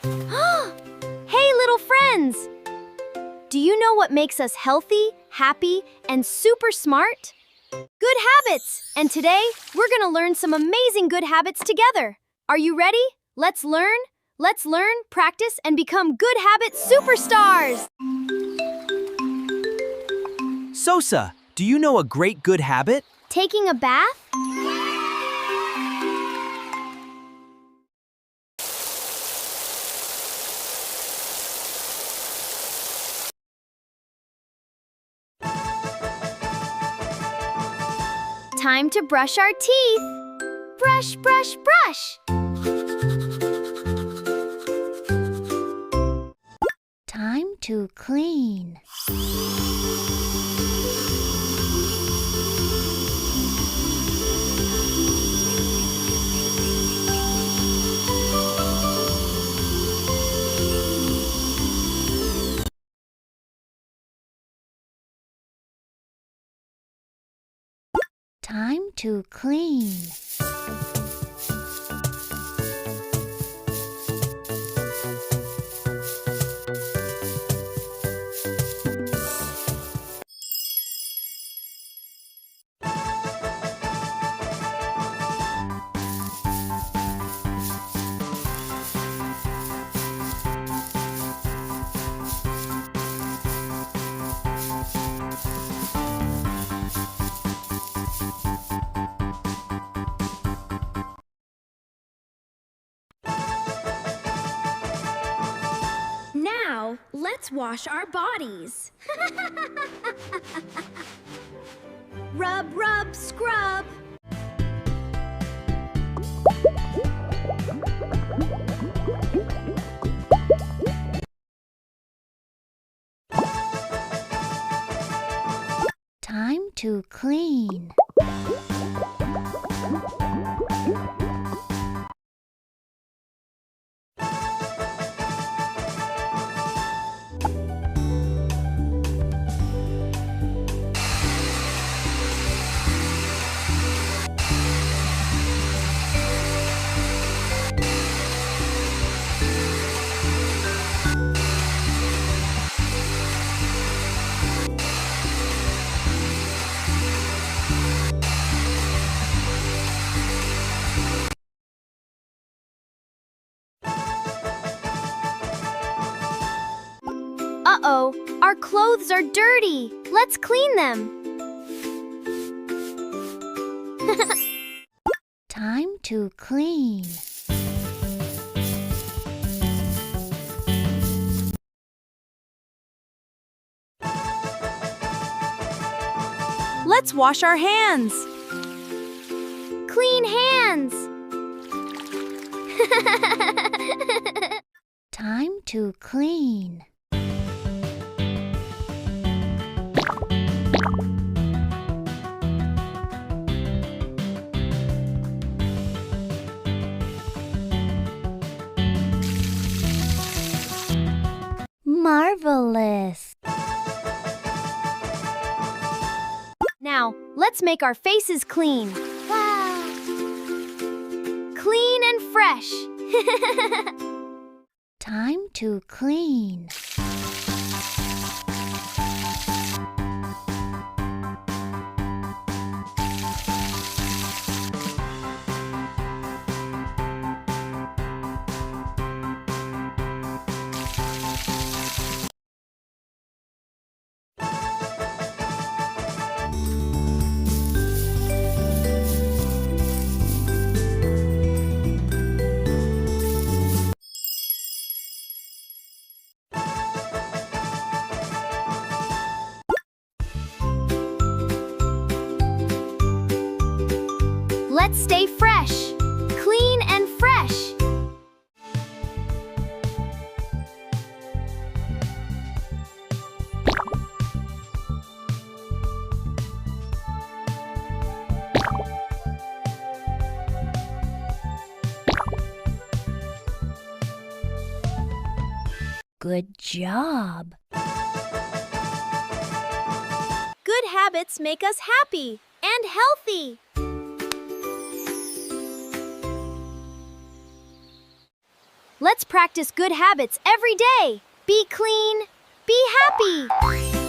Hey, little friends! Do you know what makes us healthy, happy, and super smart? Good habits! And today, we're gonna learn some amazing good habits together. Are you ready? Let's learn, practice, and become good habit superstars! Sosa, do you know a great good habit? Taking a bath? Time to brush our teeth. Brush, brush, brush. Time to clean. Time to clean. Now, let's wash our bodies. Rub, rub, scrub. Time to clean. Uh-oh, our clothes are dirty. Let's clean them. Time to clean. Let's wash our hands. Clean hands. Time to clean. Marvelous! Now, let's make our faces clean. Wow! Clean and fresh. Time to clean. Let's stay fresh, clean and fresh. Good job. Good habits make us happy and healthy. Let's practice good habits every day. Be clean, be happy.